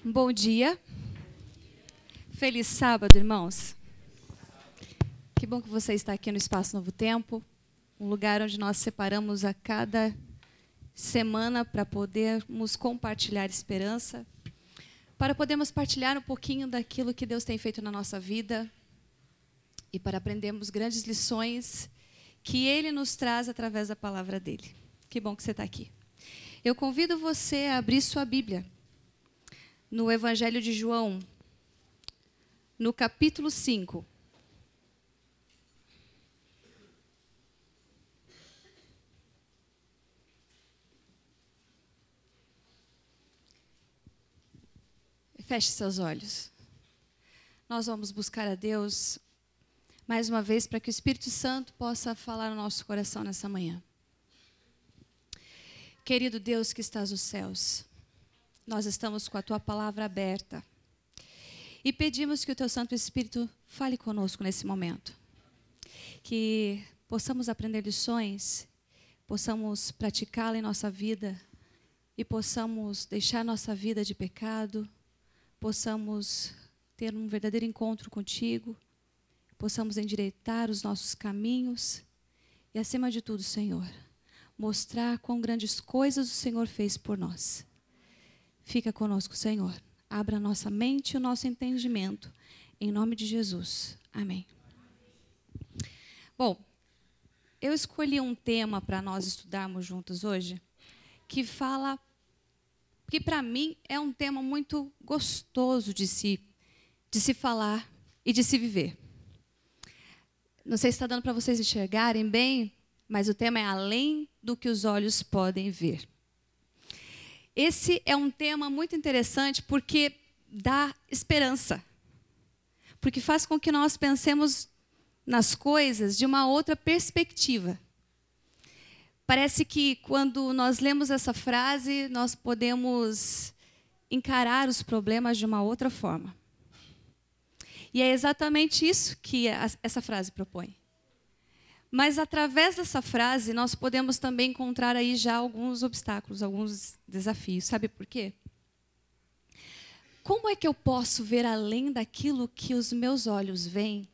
Bom dia. Feliz sábado, irmãos. Que bom que você está aqui no Espaço Novo Tempo, um lugar onde nós separamos a cada semana para podermos compartilhar esperança, para podermos partilhar um pouquinho daquilo que Deus tem feito na nossa vida e para aprendermos grandes lições que Ele nos traz através da palavra dEle. Que bom que você está aqui. Eu convido você a abrir sua Bíblia no Evangelho de João, no capítulo 5. Feche seus olhos. Nós vamos buscar a Deus mais uma vez para que o Espírito Santo possa falar no nosso coração nessa manhã. Querido Deus que estás nos céus, nós estamos com a Tua palavra aberta e pedimos que o Teu Santo Espírito fale conosco nesse momento. Que possamos aprender lições, possamos praticá-la em nossa vida e possamos deixar nossa vida de pecado, possamos ter um verdadeiro encontro contigo, possamos endireitar os nossos caminhos e, acima de tudo, Senhor, mostrar quão grandes coisas o Senhor fez por nós. Fica conosco, Senhor. Abra a nossa mente e o nosso entendimento. Em nome de Jesus. Amém. Bom, eu escolhi um tema para nós estudarmos juntos hoje, que para mim é um tema muito gostoso de se falar e de se viver. Não sei se está dando para vocês enxergarem bem, mas o tema é além do que os olhos podem ver. Esse é um tema muito interessante porque dá esperança. Porque faz com que nós pensemos nas coisas de uma outra perspectiva. Parece que quando nós lemos essa frase, nós podemos encarar os problemas de uma outra forma. E é exatamente isso que essa frase propõe. Mas através dessa frase, nós podemos também encontrar aí já alguns obstáculos, alguns desafios. Sabe por quê? Como é que eu posso ver além daquilo que os meus olhos veem,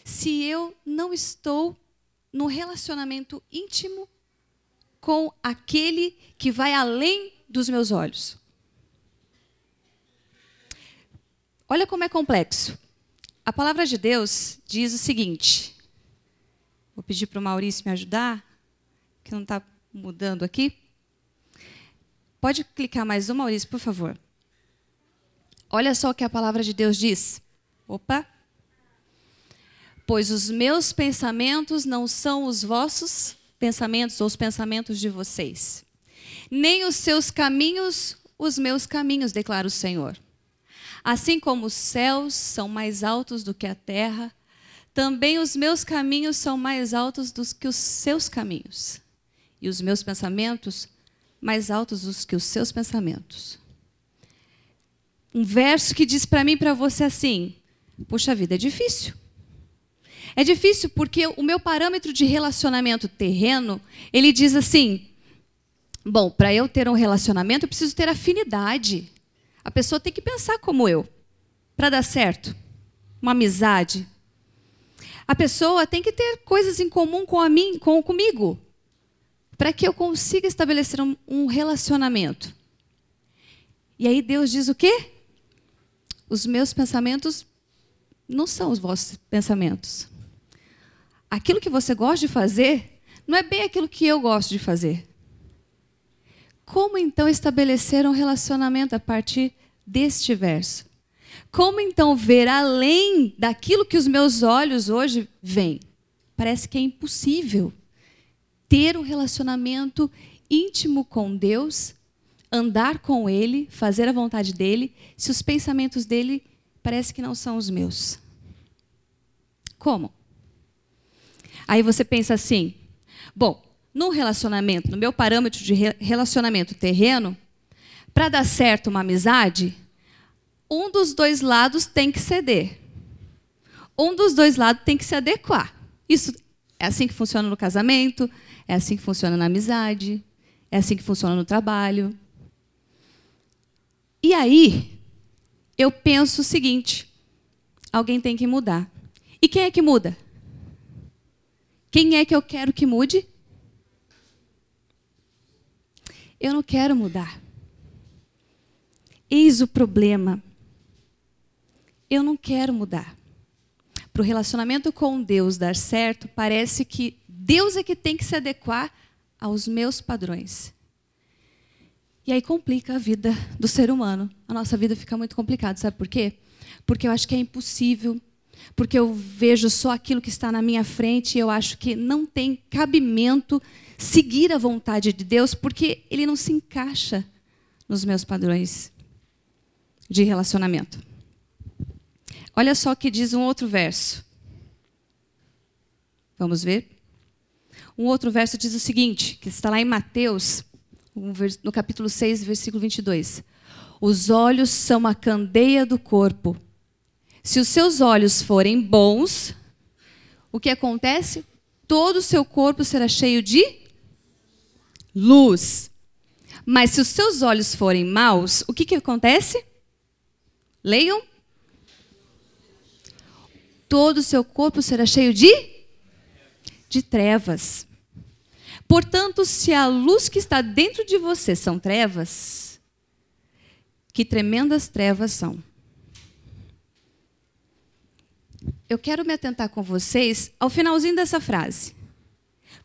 se eu não estou num relacionamento íntimo com aquele que vai além dos meus olhos? Olha como é complexo. A palavra de Deus diz o seguinte. Vou pedir para o Maurício me ajudar, que não está mudando aqui. Pode clicar mais um, Maurício, por favor. Olha só o que a palavra de Deus diz. Opa! Pois os meus pensamentos não são os vossos pensamentos ou os pensamentos de vocês. Nem os seus caminhos, os meus caminhos, declara o Senhor. Assim como os céus são mais altos do que a terra, também os meus caminhos são mais altos do que os seus caminhos. E os meus pensamentos mais altos do que os seus pensamentos. Um verso que diz para mim e para você assim, puxa vida, é difícil. É difícil porque o meu parâmetro de relacionamento terreno, ele diz assim, bom, para eu ter um relacionamento, eu preciso ter afinidade. A pessoa tem que pensar como eu, para dar certo. Uma amizade. A pessoa tem que ter coisas em comum comigo, para que eu consiga estabelecer um relacionamento. E aí Deus diz o quê? Os meus pensamentos não são os vossos pensamentos. Aquilo que você gosta de fazer não é bem aquilo que eu gosto de fazer. Como então estabelecer um relacionamento a partir deste verso? Como então ver além daquilo que os meus olhos hoje veem? Parece que é impossível ter um relacionamento íntimo com Deus, andar com Ele, fazer a vontade dEle, se os pensamentos dEle parece que não são os meus. Como? Aí você pensa assim, bom, num relacionamento, no meu parâmetro de relacionamento terreno, para dar certo uma amizade, um dos dois lados tem que ceder. Um dos dois lados tem que se adequar. Isso é assim que funciona no casamento, é assim que funciona na amizade, é assim que funciona no trabalho. E aí, eu penso o seguinte, alguém tem que mudar. E quem é que muda? Quem é que eu quero que mude? Eu não quero mudar. Eis o problema. Eu não quero mudar. Para o relacionamento com Deus dar certo, parece que Deus é que tem que se adequar aos meus padrões. E aí complica a vida do ser humano. A nossa vida fica muito complicada. Sabe por quê? Porque eu acho que é impossível. Porque eu vejo só aquilo que está na minha frente e eu acho que não tem cabimento seguir a vontade de Deus porque ele não se encaixa nos meus padrões de relacionamento. Olha só o que diz um outro verso. Vamos ver? Um outro verso diz o seguinte, que está lá em Mateus, no capítulo 6, versículo 22. Os olhos são a candeia do corpo. Se os seus olhos forem bons, o que acontece? Todo o seu corpo será cheio de luz. Mas se os seus olhos forem maus, o que acontece? Leiam. Todo o seu corpo será cheio de trevas. Portanto, se a luz que está dentro de você são trevas, que tremendas trevas são. Eu quero me atentar com vocês ao finalzinho dessa frase.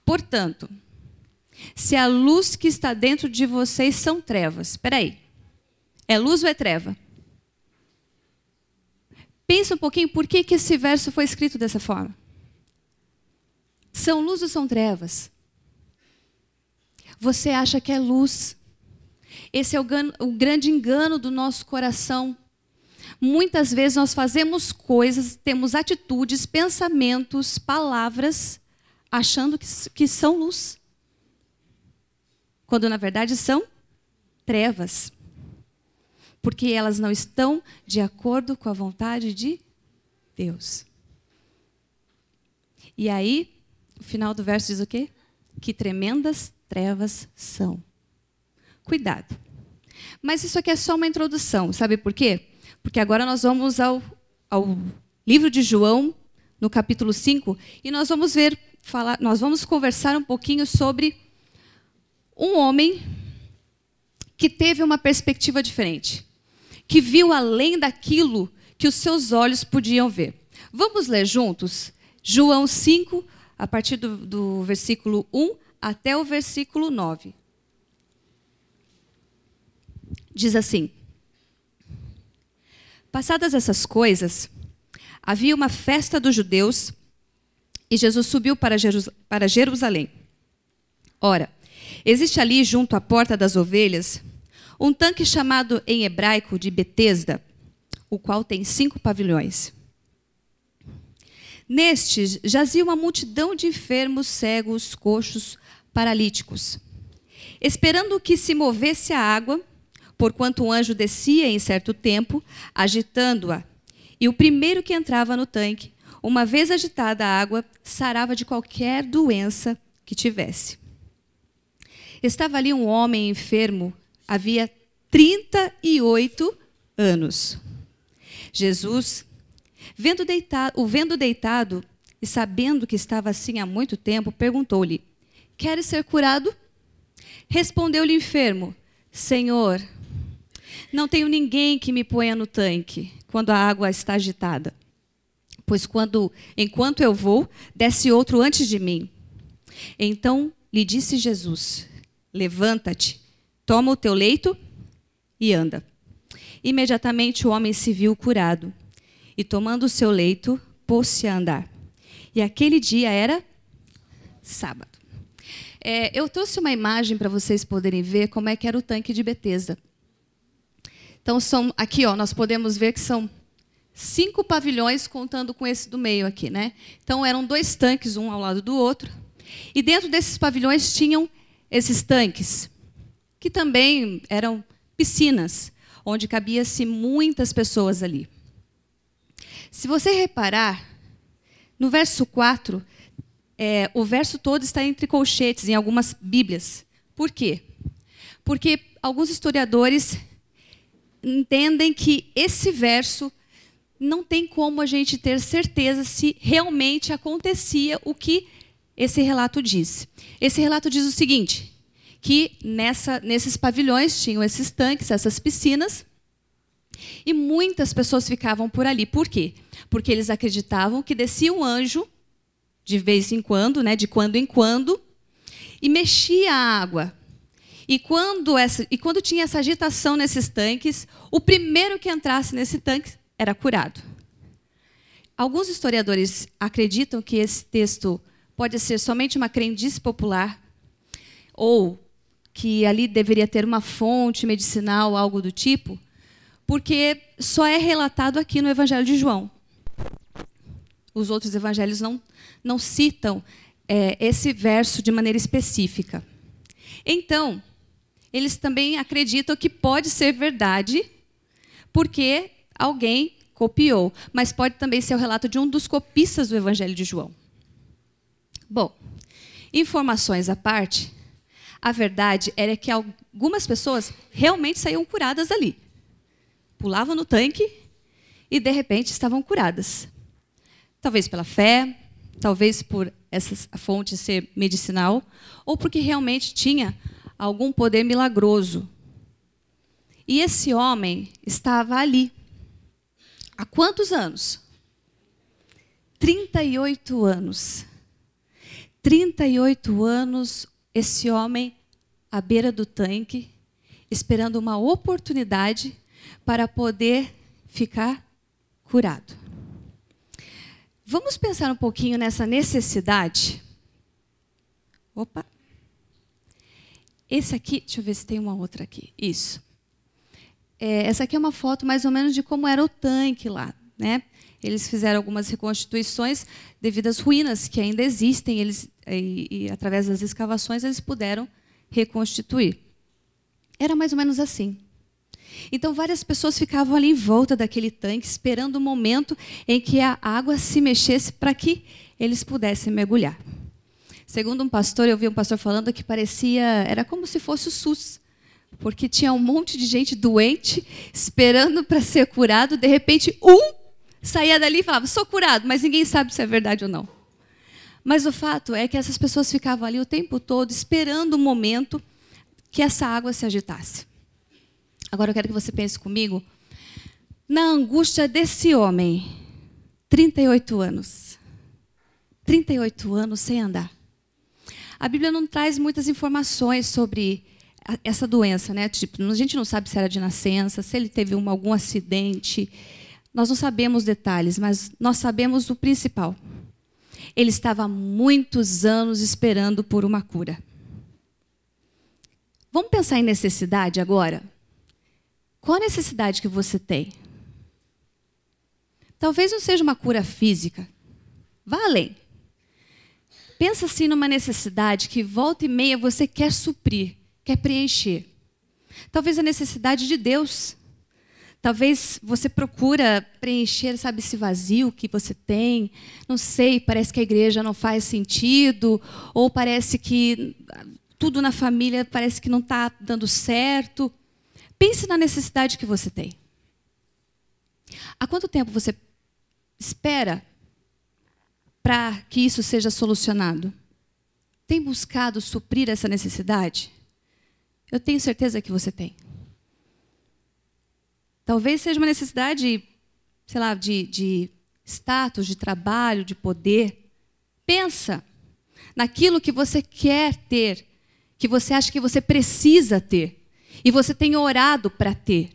Portanto, se a luz que está dentro de vocês são trevas. Espera aí. É luz ou é treva? Pensa um pouquinho por que esse verso foi escrito dessa forma. São luz ou são trevas? Você acha que é luz. Esse é o grande engano do nosso coração. Muitas vezes nós fazemos coisas, temos atitudes, pensamentos, palavras, achando que são luz. Quando na verdade são trevas. Porque elas não estão de acordo com a vontade de Deus. E aí, o final do verso diz o quê? Que tremendas trevas são. Cuidado. Mas isso aqui é só uma introdução. Sabe por quê? Porque agora nós vamos ao livro de João, no capítulo 5, e nós vamos conversar um pouquinho sobre um homem que teve uma perspectiva diferente, que viu além daquilo que os seus olhos podiam ver. Vamos ler juntos? João 5, a partir do versículo 1 até o versículo 9. Diz assim: passadas essas coisas, havia uma festa dos judeus e Jesus subiu para Jerusalém. Ora, existe ali junto à porta das ovelhas um tanque chamado em hebraico de Betesda, o qual tem 5 pavilhões. Nestes jazia uma multidão de enfermos, cegos, coxos, paralíticos, esperando que se movesse a água, porquanto um anjo descia em certo tempo, agitando-a, e o primeiro que entrava no tanque, uma vez agitada a água, sarava de qualquer doença que tivesse. Estava ali um homem enfermo, havia 38 anos. Jesus, o vendo deitado e sabendo que estava assim há muito tempo, perguntou-lhe: queres ser curado? Respondeu-lhe o enfermo: Senhor, não tenho ninguém que me ponha no tanque quando a água está agitada, pois enquanto eu vou, desce outro antes de mim. Então lhe disse Jesus: levanta-te, toma o teu leito e anda. Imediatamente o homem se viu curado e, tomando o seu leito, pôs-se a andar. E aquele dia era sábado. Eu trouxe uma imagem para vocês poderem ver como é que era o tanque de Betesda. Então, aqui nós podemos ver que são 5 pavilhões, contando com esse do meio aqui, né? Então, eram 2 tanques, um ao lado do outro. E dentro desses pavilhões tinham esses tanques, que também eram piscinas, onde cabia-se muitas pessoas ali. Se você reparar, no verso 4, o verso todo está entre colchetes, em algumas bíblias. Por quê? Porque alguns historiadores entendem que esse verso não tem como a gente ter certeza se realmente acontecia o que esse relato diz. Esse relato diz o seguinte, que nesses pavilhões tinham esses tanques, essas piscinas, e muitas pessoas ficavam por ali. Por quê? Porque eles acreditavam que descia um anjo, de vez em quando, né, de quando em quando, e mexia a água. E quando tinha essa agitação nesses tanques, o primeiro que entrasse nesse tanque era curado. Alguns historiadores acreditam que esse texto pode ser somente uma crendice popular, ou que ali deveria ter uma fonte medicinal, algo do tipo, porque só é relatado aqui no Evangelho de João. Os outros evangelhos não citam esse verso de maneira específica. Então, eles também acreditam que pode ser verdade, porque alguém copiou, mas pode também ser o relato de um dos copistas do Evangelho de João. Bom, informações à parte, a verdade era que algumas pessoas realmente saíam curadas ali. Pulavam no tanque e, de repente, estavam curadas. Talvez pela fé, talvez por essa fonte ser medicinal, ou porque realmente tinha algum poder milagroso. E esse homem estava ali. Há quantos anos? 38 anos. 38 anos, esse homem à beira do tanque, esperando uma oportunidade para poder ficar curado. Vamos pensar um pouquinho nessa necessidade. Opa! Esse aqui, deixa eu ver se tem uma outra aqui. Isso. Essa aqui é uma foto mais ou menos de como era o tanque lá, né? Eles fizeram algumas reconstituições devido às ruínas que ainda existem. E através das escavações, eles puderam reconstituir. Era mais ou menos assim. Então, várias pessoas ficavam ali em volta daquele tanque, esperando o momento em que a água se mexesse para que eles pudessem mergulhar. Segundo um pastor, eu vi um pastor falando que era como se fosse o SUS, porque tinha um monte de gente doente, esperando para ser curado. De repente, saía dali e falava, sou curado, mas ninguém sabe se é verdade ou não. Mas o fato é que essas pessoas ficavam ali o tempo todo, esperando o momento que essa água se agitasse. Agora eu quero que você pense comigo na angústia desse homem, 38 anos. 38 anos sem andar. A Bíblia não traz muitas informações sobre essa doença, né? Tipo, a gente não sabe se era de nascença, se ele teve algum acidente. Nós não sabemos detalhes, mas nós sabemos o principal. Ele estava há muitos anos esperando por uma cura. Vamos pensar em necessidade agora? Qual a necessidade que você tem? Talvez não seja uma cura física. Vá além. Pensa assim numa necessidade que volta e meia você quer suprir, quer preencher. Talvez a necessidade de Deus. Talvez você procura preencher, sabe, esse vazio que você tem. Não sei, parece que a igreja não faz sentido, ou parece que tudo na família parece que não está dando certo. Pense na necessidade que você tem. Há quanto tempo você espera para que isso seja solucionado? Tem buscado suprir essa necessidade? Eu tenho certeza que você tem. Talvez seja uma necessidade, sei lá, de status, de trabalho, de poder. Pensa naquilo que você quer ter, que você acha que você precisa ter, e você tem orado para ter.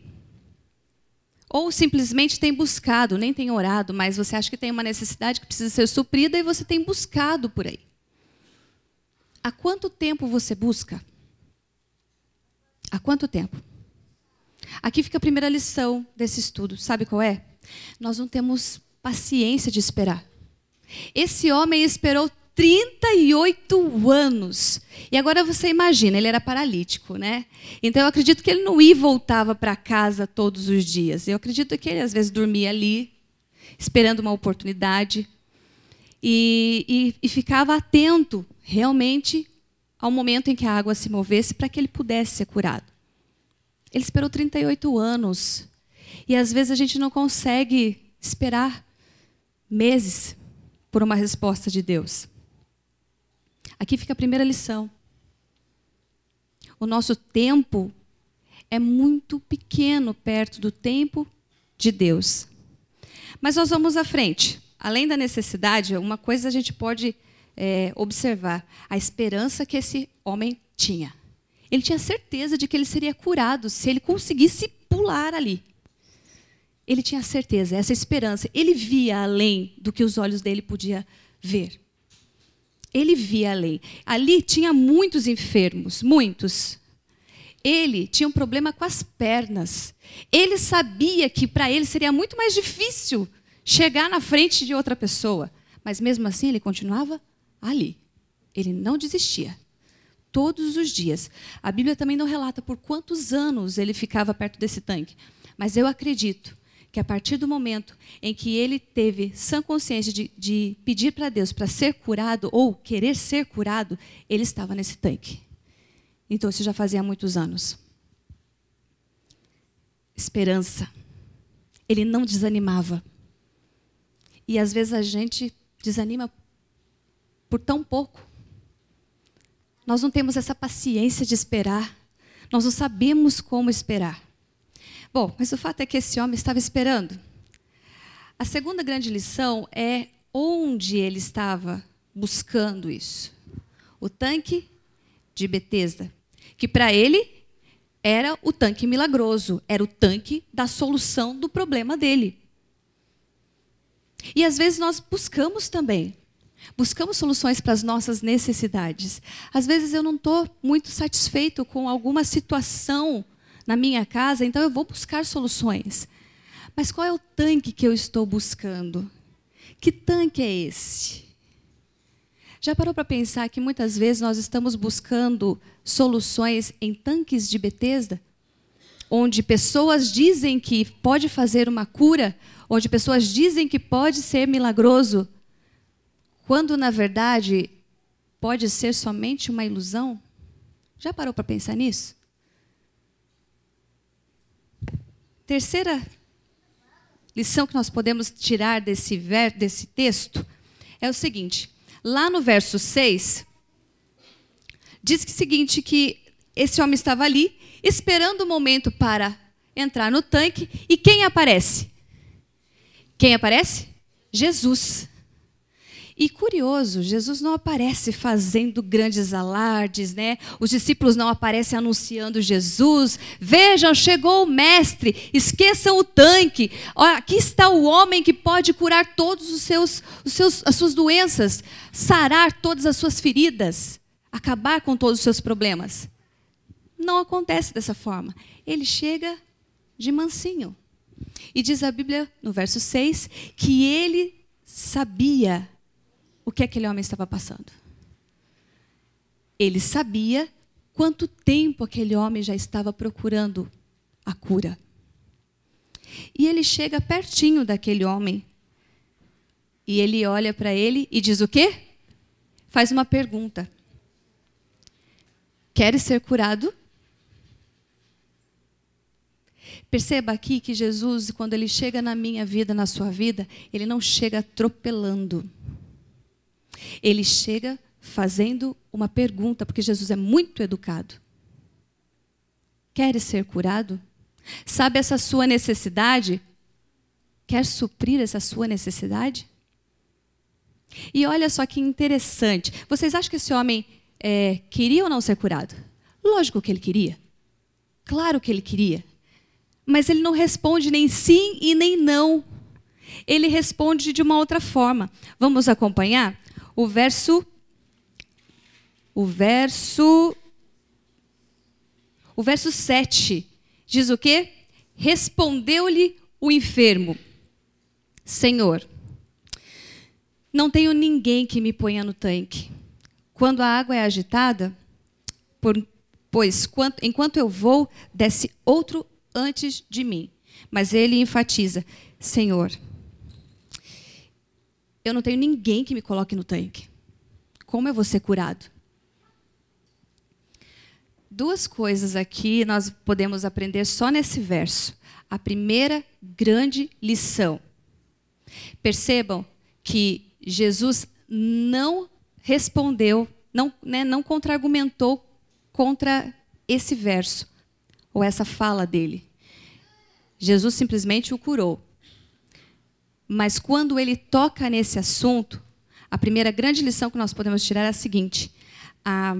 Ou simplesmente tem buscado, nem tem orado, mas você acha que tem uma necessidade que precisa ser suprida e você tem buscado por aí. Há quanto tempo você busca? Há quanto tempo? Aqui fica a primeira lição desse estudo. Sabe qual é? Nós não temos paciência de esperar. Esse homem esperou 38 anos. E agora você imagina, ele era paralítico, né? Então eu acredito que ele não ia e voltava para casa todos os dias. Eu acredito que ele às vezes dormia ali, esperando uma oportunidade. E ficava atento, realmente, ao momento em que a água se movesse para que ele pudesse ser curado. Ele esperou 38 anos. E às vezes a gente não consegue esperar meses por uma resposta de Deus. Aqui fica a primeira lição. O nosso tempo é muito pequeno perto do tempo de Deus. Mas nós vamos à frente. Além da necessidade, uma coisa a gente pode observar: a esperança que esse homem tinha. Ele tinha certeza de que ele seria curado se ele conseguisse pular ali. Ele tinha certeza, essa esperança. Ele via além do que os olhos dele podiam ver. Ele via além. Ali tinha muitos enfermos, muitos. Ele tinha um problema com as pernas. Ele sabia que para ele seria muito mais difícil chegar na frente de outra pessoa. Mas mesmo assim ele continuava ali. Ele não desistia. Todos os dias. A Bíblia também não relata por quantos anos ele ficava perto desse tanque. Mas eu acredito que a partir do momento em que ele teve sã consciência de pedir para Deus para ser curado ou querer ser curado, ele estava nesse tanque. Então, isso já fazia muitos anos. Esperança. Ele não desanimava. E às vezes a gente desanima por tão pouco. Nós não temos essa paciência de esperar. Nós não sabemos como esperar. Bom, mas o fato é que esse homem estava esperando. A segunda grande lição é onde ele estava buscando isso. O tanque de Betesda, que para ele era o tanque milagroso, era o tanque da solução do problema dele. E às vezes nós buscamos também. Buscamos soluções para as nossas necessidades. Às vezes eu não estou muito satisfeito com alguma situação na minha casa, então eu vou buscar soluções. Mas qual é o tanque que eu estou buscando? Que tanque é esse? Já parou para pensar que muitas vezes nós estamos buscando soluções em tanques de Betesda? Onde pessoas dizem que pode fazer uma cura, onde pessoas dizem que pode ser milagroso, quando na verdade pode ser somente uma ilusão? Já parou para pensar nisso? Terceira lição que nós podemos tirar desse texto é o seguinte: lá no verso 6, diz que esse homem estava ali, esperando o momento para entrar no tanque, e quem aparece? Quem aparece? Jesus. E curioso, Jesus não aparece fazendo grandes alardes, né? Os discípulos não aparecem anunciando Jesus. Vejam, chegou o mestre, esqueçam o tanque. Aqui está o homem que pode curar todas as suas doenças, sarar todas as suas feridas, acabar com todos os seus problemas. Não acontece dessa forma. Ele chega de mansinho. E diz a Bíblia, no verso 6, que ele sabia o que aquele homem estava passando. Ele sabia quanto tempo aquele homem já estava procurando a cura. E ele chega pertinho daquele homem. E ele olha para ele e diz o quê? Faz uma pergunta. Queres ser curado? Perceba aqui que Jesus, quando ele chega na minha vida, na sua vida, ele não chega atropelando. Ele chega fazendo uma pergunta, porque Jesus é muito educado. Queres ser curado? Sabe essa sua necessidade? Quer suprir essa sua necessidade? E olha só que interessante. Vocês acham que esse homem queria ou não ser curado? Lógico que ele queria. Claro que ele queria. Mas ele não responde nem sim e nem não. Ele responde de uma outra forma. Vamos acompanhar? O verso 7 diz o quê? Respondeu-lhe o enfermo: Senhor, não tenho ninguém que me ponha no tanque. Quando a água é agitada, pois enquanto eu vou, desce outro antes de mim. Mas ele enfatiza: Senhor, eu não tenho ninguém que me coloque no tanque. Como eu vou ser curado? Duas coisas aqui nós podemos aprender só nesse verso. A primeira grande lição. Percebam que Jesus não respondeu, não contra-argumentou contra esse verso, ou essa fala dele. Jesus simplesmente o curou. Mas quando ele toca nesse assunto, a primeira grande lição que nós podemos tirar é a seguinte: a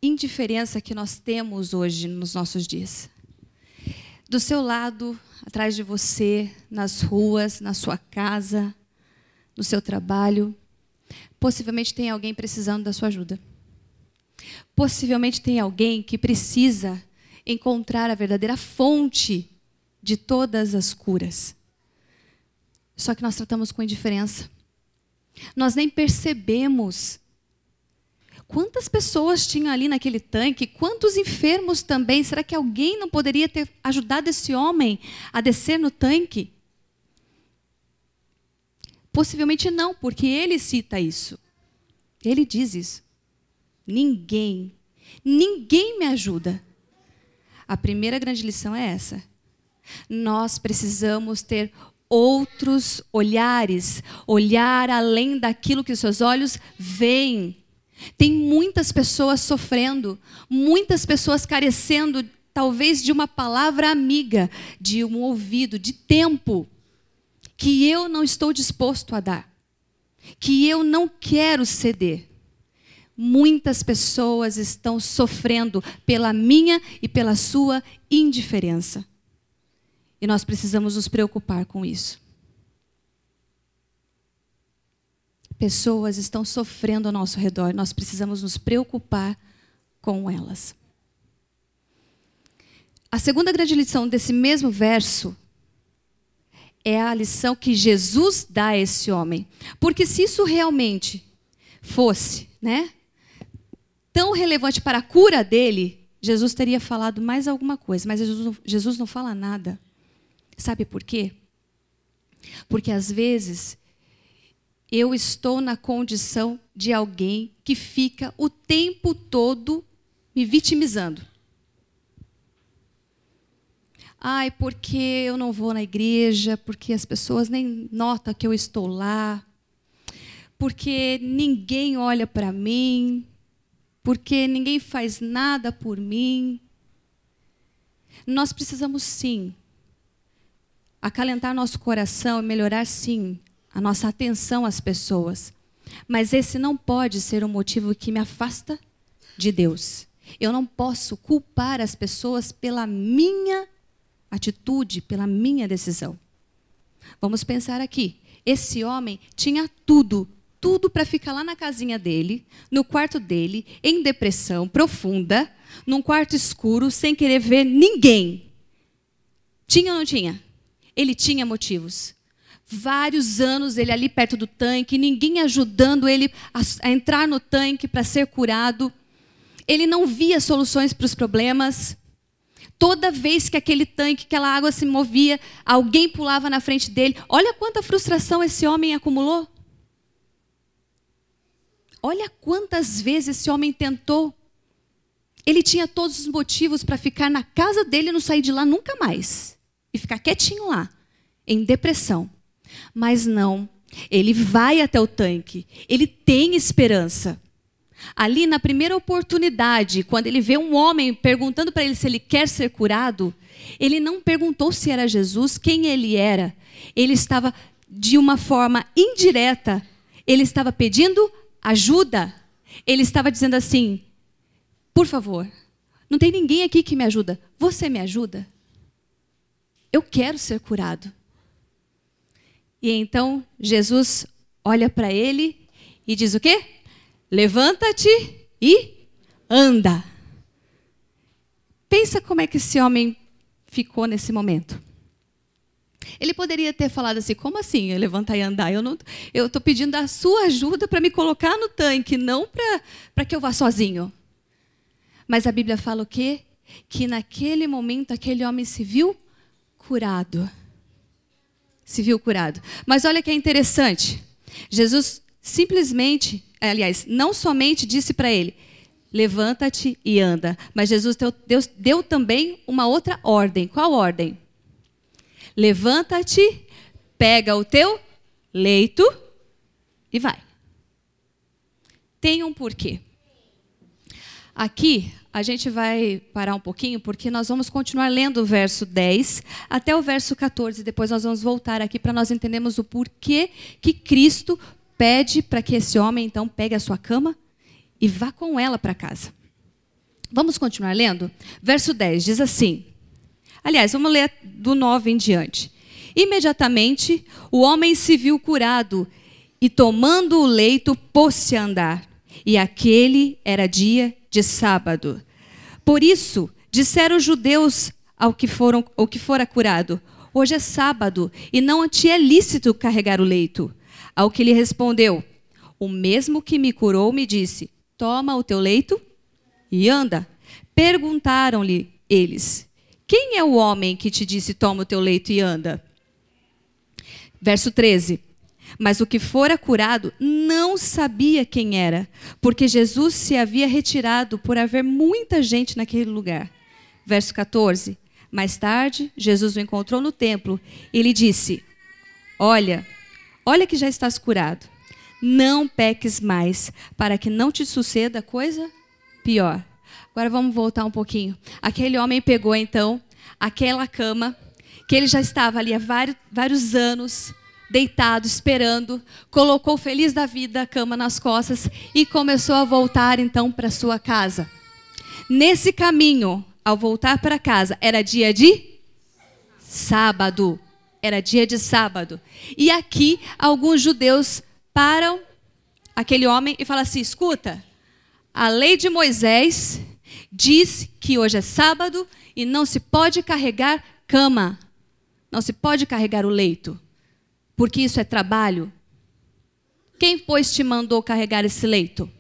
indiferença que nós temos hoje nos nossos dias. Do seu lado, atrás de você, nas ruas, na sua casa, no seu trabalho, possivelmente tem alguém precisando da sua ajuda. Possivelmente tem alguém que precisa encontrar a verdadeira fonte de todas as curas. Só que nós tratamos com indiferença. Nós nem percebemos quantas pessoas tinham ali naquele tanque, quantos enfermos também. Será que alguém não poderia ter ajudado esse homem a descer no tanque? Possivelmente não, porque ele cita isso. Ele diz isso. Ninguém me ajuda. A primeira grande lição é essa. Nós precisamos ter outros olhares, olhar além daquilo que os seus olhos veem. Tem muitas pessoas sofrendo, muitas pessoas carecendo, talvez, de uma palavra amiga, de um ouvido, de tempo, que eu não estou disposto a dar, que eu não quero ceder. Muitas pessoas estão sofrendo pela minha e pela sua indiferença. E nós precisamos nos preocupar com isso. Pessoas estão sofrendo ao nosso redor, nós precisamos nos preocupar com elas. A segunda grande lição desse mesmo verso é a lição que Jesus dá a esse homem. Porque se isso realmente fosse, tão relevante para a cura dele, Jesus teria falado mais alguma coisa, mas Jesus não fala nada. Sabe por quê? Porque às vezes eu estou na condição de alguém que fica o tempo todo me vitimizando. Ai, porque eu não vou na igreja, porque as pessoas nem notam que eu estou lá, porque ninguém olha para mim, porque ninguém faz nada por mim. Nós precisamos, sim, acalentar nosso coração e melhorar, sim, a nossa atenção às pessoas. Mas esse não pode ser um motivo que me afasta de Deus. Eu não posso culpar as pessoas pela minha atitude, pela minha decisão. Vamos pensar aqui. Esse homem tinha tudo para ficar lá na casinha dele, no quarto dele, em depressão profunda, num quarto escuro, sem querer ver ninguém. Tinha ou não tinha? Ele tinha motivos. Vários anos ele ali perto do tanque, ninguém ajudando ele a entrar no tanque para ser curado. Ele não via soluções para os problemas. Toda vez que aquele tanque, aquela água se movia, alguém pulava na frente dele. Olha quanta frustração esse homem acumulou. Olha quantas vezes esse homem tentou. Ele tinha todos os motivos para ficar na casa dele e não sair de lá nunca mais. E ficar quietinho lá, em depressão. Mas não, ele vai até o tanque. Ele tem esperança. Ali na primeira oportunidade, quando ele vê um homem perguntando para ele se ele quer ser curado, ele não perguntou se era Jesus, quem ele era. Ele estava, de uma forma indireta, ele estava pedindo ajuda. Ele estava dizendo assim: por favor, não tem ninguém aqui que me ajuda. Você me ajuda? Eu quero ser curado. E então Jesus olha para ele e diz o quê? Levanta-te e anda. Pensa como é que esse homem ficou nesse momento. Ele poderia ter falado assim: como assim levantar e andar? Eu estou pedindo a sua ajuda para me colocar no tanque, não para que eu vá sozinho. Mas a Bíblia fala o quê? Que naquele momento aquele homem se viu curado. Se viu curado. Mas olha que é interessante. Jesus simplesmente, aliás, não somente disse para ele: Levanta-te e anda. Mas Jesus deu também uma outra ordem. Qual ordem? Levanta-te, pega o teu leito e vai. Tem um porquê. Aqui a gente vai parar um pouquinho, porque nós vamos continuar lendo o verso 10 até o verso 14. Depois nós vamos voltar aqui para nós entendermos o porquê que Cristo pede para que esse homem, então, pegue a sua cama e vá com ela para casa. Vamos continuar lendo? Verso 10 diz assim. Aliás, vamos ler do 9 em diante. Imediatamente, o homem se viu curado e, tomando o leito, pôs-se a andar. E aquele era dia de sábado. Por isso, disseram os judeus ao que fora curado: hoje é sábado e não te é lícito carregar o leito. Ao que lhe respondeu: o mesmo que me curou me disse: toma o teu leito e anda. Perguntaram-lhe eles: quem é o homem que te disse: toma o teu leito e anda? Verso 13. Mas o que fora curado não sabia quem era, porque Jesus se havia retirado por haver muita gente naquele lugar. Verso 14. Mais tarde, Jesus o encontrou no templo e lhe disse: olha que já estás curado. Não peques mais, para que não te suceda coisa pior. Agora vamos voltar um pouquinho. Aquele homem pegou, então, aquela cama, que ele já estava ali há vários anos, deitado, esperando, colocou feliz da vida a cama nas costas e começou a voltar, então, para sua casa. Nesse caminho, ao voltar para casa, era dia de sábado. Era dia de sábado. E aqui, alguns judeus param aquele homem e falam assim: escuta, a lei de Moisés diz que hoje é sábado e não se pode carregar cama. Não se pode carregar o leito, porque isso é trabalho. Quem, pois, te mandou carregar esse leito?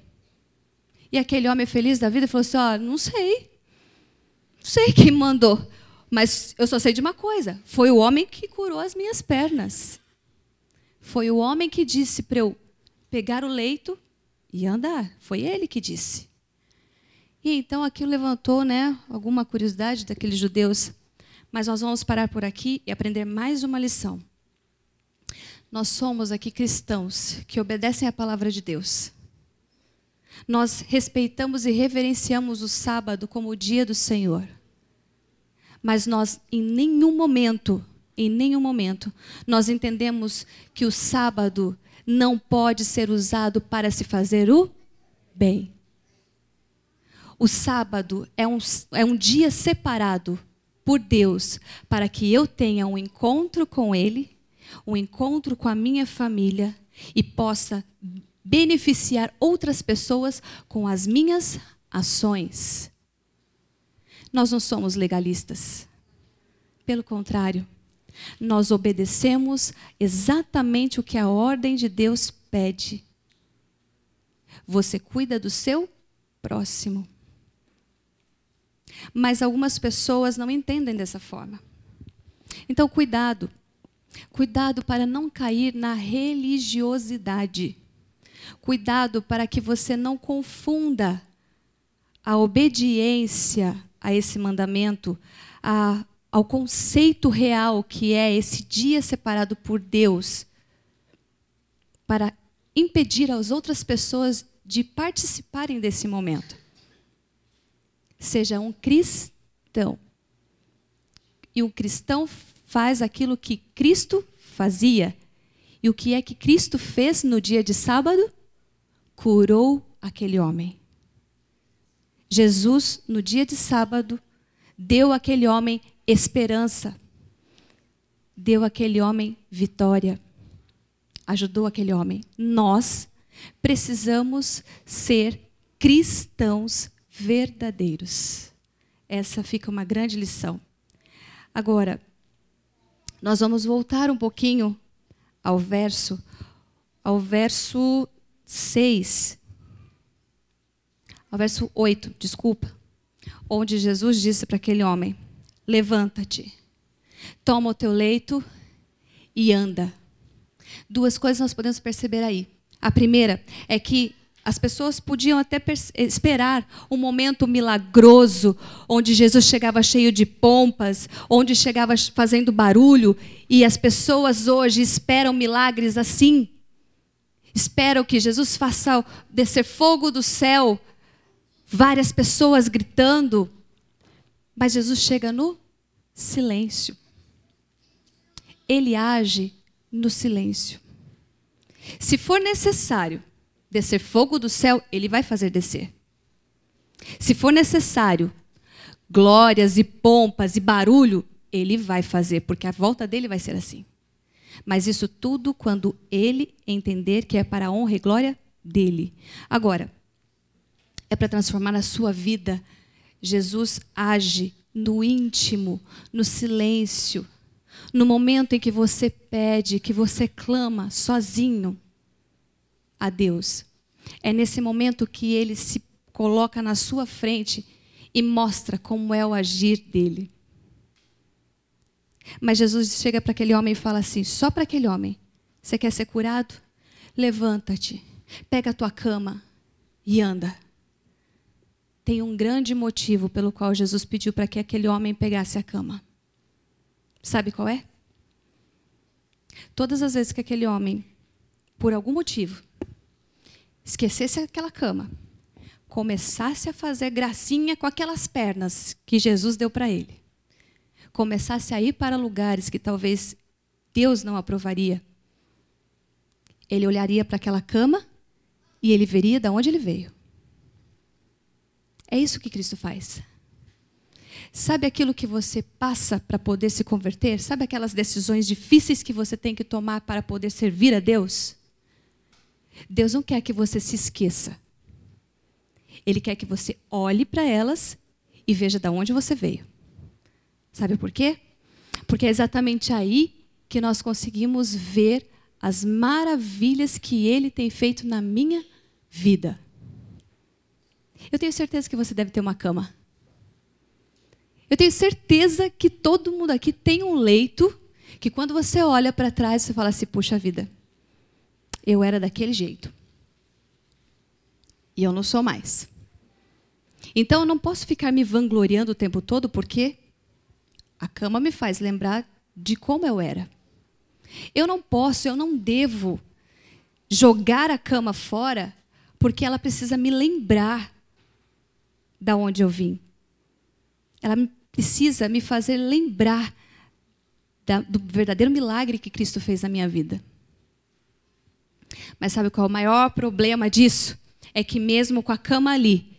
E aquele homem feliz da vida falou assim: ó, não sei quem mandou, mas eu só sei de uma coisa: foi o homem que curou as minhas pernas. Foi o homem que disse para eu pegar o leito e andar. Foi ele que disse. E então aquilo levantou, né, alguma curiosidade daqueles judeus. Mas nós vamos parar por aqui e aprender mais uma lição. Nós somos aqui cristãos que obedecem à palavra de Deus. Nós respeitamos e reverenciamos o sábado como o dia do Senhor. Mas nós, em nenhum momento, nós entendemos que o sábado não pode ser usado para se fazer o bem. O sábado é um dia separado por Deus para que eu tenha um encontro com Ele, um encontro com a minha família e possa beneficiar outras pessoas com as minhas ações. Nós não somos legalistas. Pelo contrário, nós obedecemos exatamente o que a ordem de Deus pede. Você cuida do seu próximo. Mas algumas pessoas não entendem dessa forma. Então, cuidado. Cuidado para não cair na religiosidade. Cuidado para que você não confunda a obediência a esse mandamento, ao conceito real que é esse dia separado por Deus, para impedir as outras pessoas de participarem desse momento. Seja um cristão. E o cristão faz aquilo que Cristo fazia. E o que é que Cristo fez no dia de sábado? Curou aquele homem. Jesus, no dia de sábado, deu àquele homem esperança. Deu àquele homem vitória. Ajudou aquele homem. Nós precisamos ser cristãos verdadeiros. Essa fica uma grande lição. Agora, nós vamos voltar um pouquinho ao verso 6. Ao verso 8, desculpa. Onde Jesus disse para aquele homem: levanta-te, toma o teu leito e anda. Duas coisas nós podemos perceber aí. A primeira é que As pessoas podiam até esperar um momento milagroso, onde Jesus chegava cheio de pompas, onde chegava fazendo barulho, e as pessoas hoje esperam milagres assim. Esperam que Jesus faça descer fogo do céu, várias pessoas gritando, mas Jesus chega no silêncio. Ele age no silêncio. Se for necessário descer fogo do céu, ele vai fazer descer. Se for necessário glórias e pompas e barulho, ele vai fazer, porque a volta dele vai ser assim. Mas isso tudo quando ele entender que é para a honra e glória dele. Agora, é para transformar a sua vida. Jesus age no íntimo, no silêncio, no momento em que você pede, que você clama sozinho a Deus. É nesse momento que ele se coloca na sua frente e mostra como é o agir dele. Mas Jesus chega para aquele homem e fala assim, só para aquele homem: você quer ser curado? Levanta-te, pega a tua cama e anda. Tem um grande motivo pelo qual Jesus pediu para que aquele homem pegasse a cama. Sabe qual é? Todas as vezes que aquele homem, por algum motivo, esquecesse aquela cama, começasse a fazer gracinha com aquelas pernas que Jesus deu para ele, começasse a ir para lugares que talvez Deus não aprovaria, ele olharia para aquela cama e ele veria de onde ele veio. É isso que Cristo faz. Sabe aquilo que você passa para poder se converter? Sabe aquelas decisões difíceis que você tem que tomar para poder servir a Deus? Deus não quer que você se esqueça. Ele quer que você olhe para elas e veja de onde você veio. Sabe por quê? Porque é exatamente aí que nós conseguimos ver as maravilhas que Ele tem feito na minha vida. Eu tenho certeza que você deve ter uma cama. Eu tenho certeza que todo mundo aqui tem um leito que quando você olha para trás, você fala assim, puxa vida, eu era daquele jeito. E eu não sou mais. Então eu não posso ficar me vangloriando o tempo todo, porque a cama me faz lembrar de como eu era. Eu não devo jogar a cama fora, porque ela precisa me lembrar da onde eu vim. Ela precisa me fazer lembrar do verdadeiro milagre que Cristo fez na minha vida. Mas sabe qual é o maior problema disso? É que mesmo com a cama ali,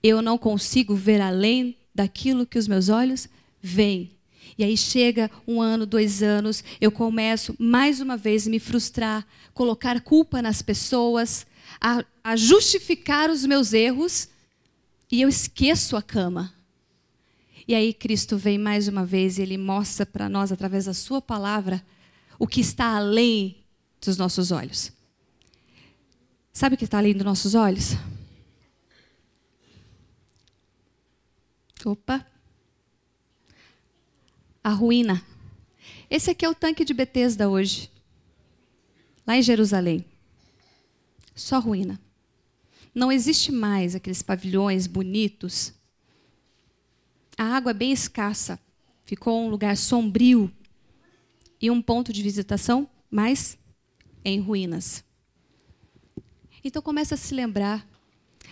eu não consigo ver além daquilo que os meus olhos veem. E aí chega 1 ano, 2 anos, eu começo mais uma vez a me frustrar, colocar culpa nas pessoas, a justificar os meus erros, e eu esqueço a cama. E aí Cristo vem mais uma vez e Ele mostra para nós, através da sua palavra, o que está além dos nossos olhos. Sabe o que está além dos nossos olhos? Opa! A ruína. Esse aqui é o tanque de Betesda hoje, lá em Jerusalém. Só ruína. Não existe mais aqueles pavilhões bonitos. A água é bem escassa. Ficou um lugar sombrio e um ponto de visitação, mas em ruínas. Então começa a se lembrar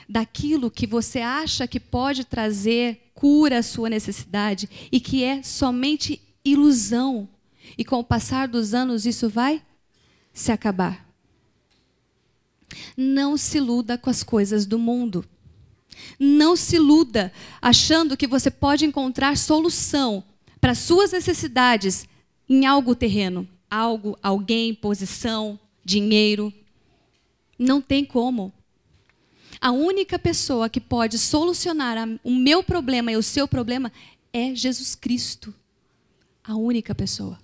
daquilo que você acha que pode trazer cura à sua necessidade e que é somente ilusão. E com o passar dos anos isso vai se acabar. Não se iluda com as coisas do mundo. Não se iluda achando que você pode encontrar solução para suas necessidades em algo terreno. Algo, alguém, posição, dinheiro. Não tem como. A única pessoa que pode solucionar o meu problema e o seu problema é Jesus Cristo. A única pessoa.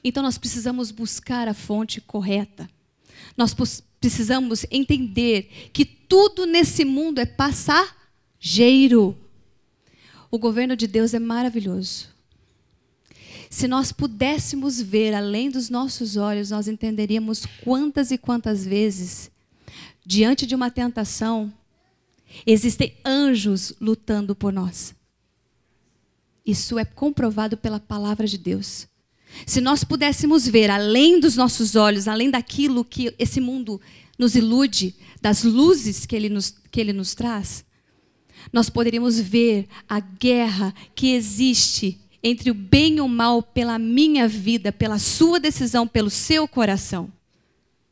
Então nós precisamos buscar a fonte correta. Nós precisamos entender que tudo nesse mundo é passageiro. O governo de Deus é maravilhoso. Se nós pudéssemos ver além dos nossos olhos, nós entenderíamos quantas e quantas vezes diante de uma tentação, existem anjos lutando por nós. Isso é comprovado pela palavra de Deus. Se nós pudéssemos ver além dos nossos olhos, além daquilo que esse mundo nos ilude, das luzes que ele nos traz, nós poderíamos ver a guerra que existe entre o bem e o mal pela minha vida, pela sua decisão, pelo seu coração.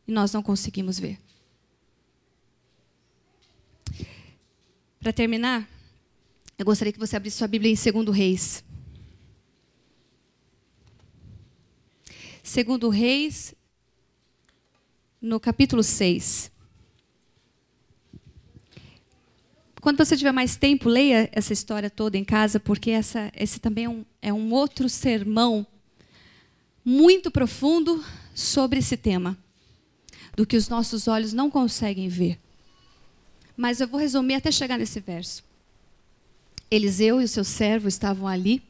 E nós não conseguimos ver. Para terminar, eu gostaria que você abrisse sua Bíblia em 2 Reis. 2 Reis, no capítulo 6. Quando você tiver mais tempo, leia essa história toda em casa, porque esse também é um outro sermão muito profundo sobre esse tema, do que os nossos olhos não conseguem ver. Mas eu vou resumir até chegar nesse verso. Eliseu e o seu servo estavam ali,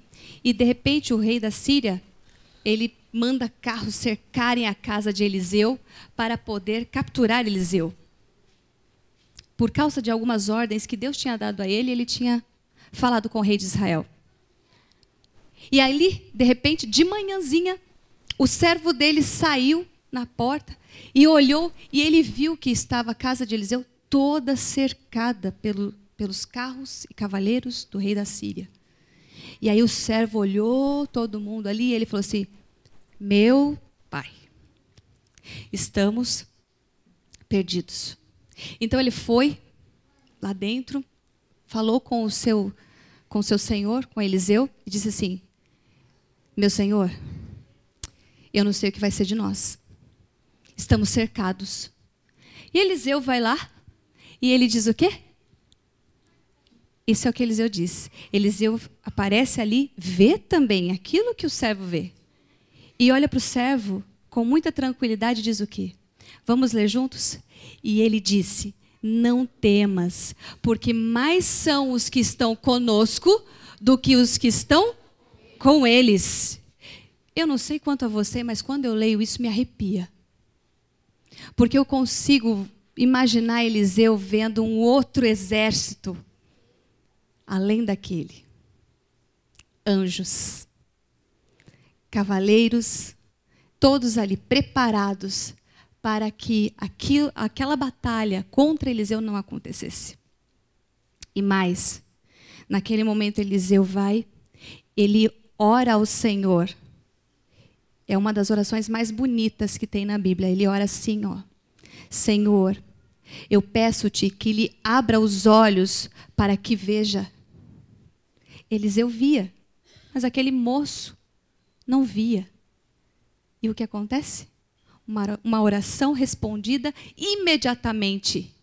e de repente o rei da Síria, ele manda carros cercarem a casa de Eliseu para poder capturar Eliseu. Por causa de algumas ordens que Deus tinha dado a ele, ele tinha falado com o rei de Israel. E ali, de repente, de manhãzinha, o servo dele saiu na porta e olhou, e ele viu que estava a casa de Eliseu toda cercada pelos carros e cavaleiros do rei da Síria. E aí o servo olhou todo mundo ali e ele falou assim: meu pai, estamos perdidos. Então ele foi lá dentro, falou com o seu senhor, com Eliseu, e disse assim: meu senhor, eu não sei o que vai ser de nós. Estamos cercados. E Eliseu vai lá e ele diz o quê? Isso é o que Eliseu diz. Eliseu aparece ali, vê também aquilo que o servo vê. E olha para o servo com muita tranquilidade e diz o quê? Vamos ler juntos? E ele disse: não temas, porque mais são os que estão conosco do que os que estão com eles. Eu não sei quanto a você, mas quando eu leio isso me arrepia. Porque eu consigo imaginar Eliseu vendo um outro exército além daquele. Anjos, cavaleiros, todos ali preparados para que aquela batalha contra Eliseu não acontecesse. E mais, naquele momento Eliseu vai, ele ora ao Senhor. É uma das orações mais bonitas que tem na Bíblia. Ele ora assim, ó: Senhor, eu peço-te que lhe abra os olhos para que veja. Eliseu via, mas aquele moço não via. E o que acontece? Uma oração respondida imediatamente.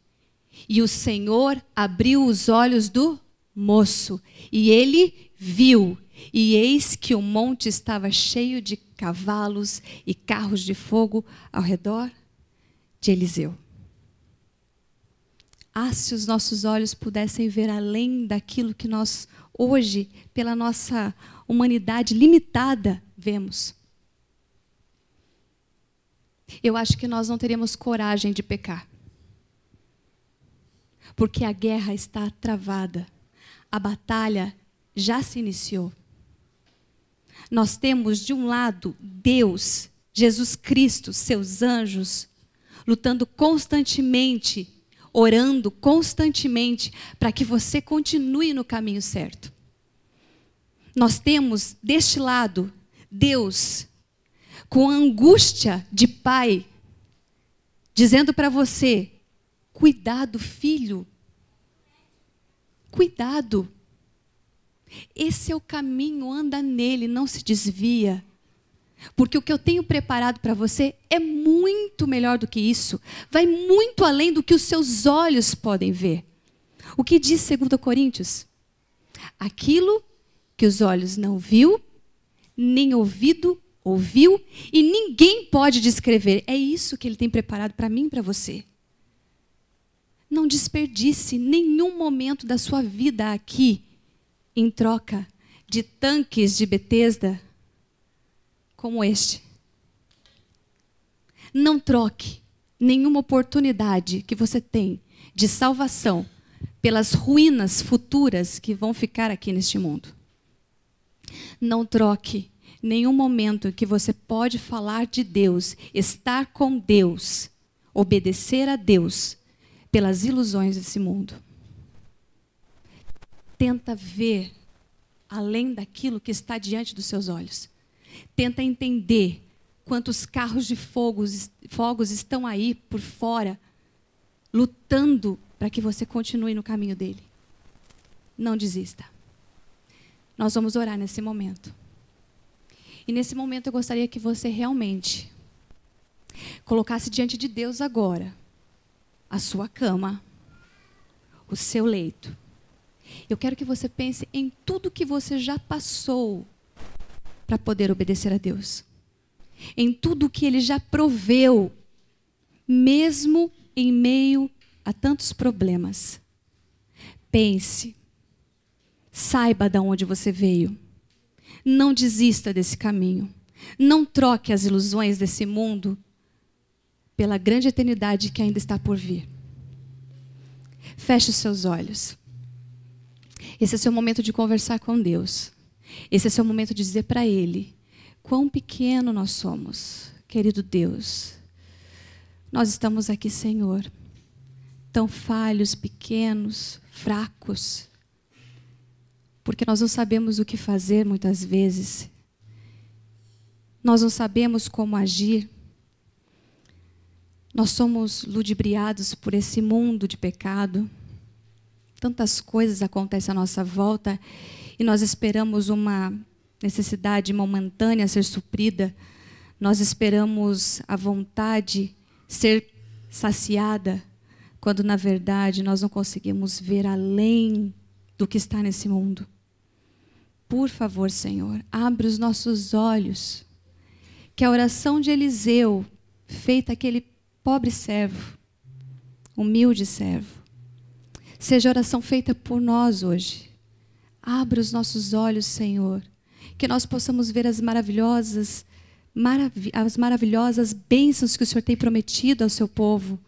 E o Senhor abriu os olhos do moço, e ele viu. E eis que o monte estava cheio de cavalos e carros de fogo ao redor de Eliseu. Ah, se os nossos olhos pudessem ver além daquilo que nós hoje, pela nossa humanidade limitada, vemos. Eu acho que nós não teríamos coragem de pecar. Porque a guerra está travada. A batalha já se iniciou. Nós temos, de um lado, Deus, Jesus Cristo, seus anjos, lutando constantemente, orando constantemente, para que você continue no caminho certo. Nós temos, deste lado, Deus, com angústia de pai, dizendo para você: cuidado, filho. Cuidado. Esse é o caminho, anda nele, não se desvia. Porque o que eu tenho preparado para você é muito melhor do que isso. Vai muito além do que os seus olhos podem ver. O que diz 2 Coríntios? Aquilo que os olhos não viu, nem ouvido ouviu, e ninguém pode descrever. É isso que ele tem preparado para mim e para você. Não desperdice nenhum momento da sua vida aqui em troca de tanques de Betesda como este. Não troque nenhuma oportunidade que você tem de salvação pelas ruínas futuras que vão ficar aqui neste mundo. Não troque nenhum momento que você pode falar de Deus, estar com Deus, obedecer a Deus, pelas ilusões desse mundo. Tenta ver além daquilo que está diante dos seus olhos. Tenta entender quantos carros de fogos estão aí por fora, lutando para que você continue no caminho dele. Não desista. Nós vamos orar nesse momento. E nesse momento eu gostaria que você realmente colocasse diante de Deus agora a sua cama, o seu leito. Eu quero que você pense em tudo que você já passou para poder obedecer a Deus. Em tudo que Ele já proveu, mesmo em meio a tantos problemas. Pense. Saiba de onde você veio. Não desista desse caminho. Não troque as ilusões desse mundo pela grande eternidade que ainda está por vir. Feche os seus olhos. Esse é seu momento de conversar com Deus. Esse é seu momento de dizer para Ele quão pequeno nós somos, querido Deus. Nós estamos aqui, Senhor, tão falhos, pequenos, fracos, porque nós não sabemos o que fazer muitas vezes. Nós não sabemos como agir. Nós somos ludibriados por esse mundo de pecado. Tantas coisas acontecem à nossa volta e nós esperamos uma necessidade momentânea ser suprida. Nós esperamos a vontade ser saciada, quando na verdade nós não conseguimos ver além do que está nesse mundo. Por favor, Senhor, abre os nossos olhos, que a oração de Eliseu, feita àquele pobre servo, humilde servo, seja a oração feita por nós hoje. Abra os nossos olhos, Senhor, que nós possamos ver as maravilhosas bênçãos que o Senhor tem prometido ao seu povo,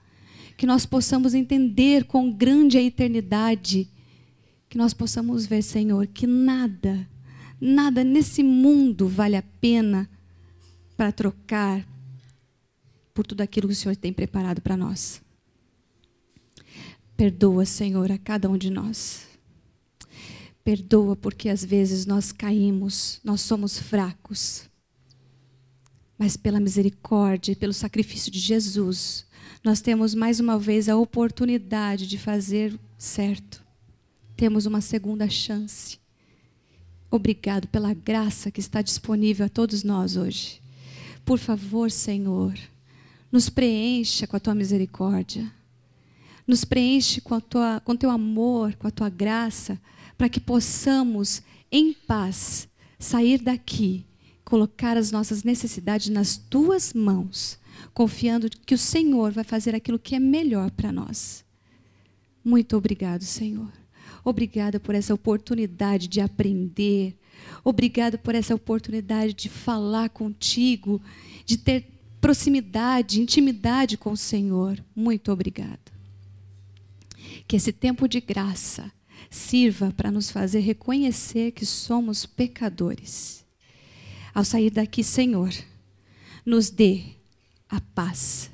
que nós possamos entender quão grande é a eternidade, que nós possamos ver, Senhor, que nada nesse mundo vale a pena para trocar por tudo aquilo que o Senhor tem preparado para nós. Perdoa, Senhor, a cada um de nós. Perdoa porque às vezes nós caímos, nós somos fracos. Mas pela misericórdia e pelo sacrifício de Jesus, nós temos mais uma vez a oportunidade de fazer certo. Temos uma segunda chance. Obrigado pela graça que está disponível a todos nós hoje. Por favor, Senhor, nos preencha com a Tua misericórdia. Nos preenche com o Teu amor, com a Tua graça, para que possamos, em paz, sair daqui, colocar as nossas necessidades nas Tuas mãos, confiando que o Senhor vai fazer aquilo que é melhor para nós. Muito obrigado, Senhor. Obrigada por essa oportunidade de aprender. Obrigada por essa oportunidade de falar contigo, de ter proximidade, intimidade com o Senhor. Muito obrigada. Que esse tempo de graça sirva para nos fazer reconhecer que somos pecadores. Ao sair daqui, Senhor, nos dê a paz,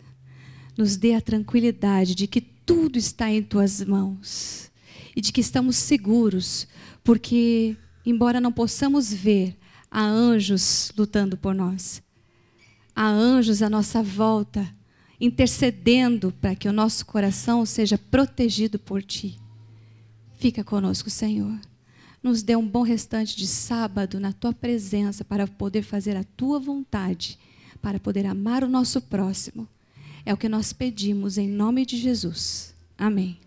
nos dê a tranquilidade de que tudo está em Tuas mãos e de que estamos seguros, porque, embora não possamos ver, há anjos lutando por nós. Há anjos à nossa volta, intercedendo para que o nosso coração seja protegido por Ti. Fica conosco, Senhor. Nos dê um bom restante de sábado na Tua presença para poder fazer a Tua vontade, para poder amar o nosso próximo. É o que nós pedimos em nome de Jesus. Amém.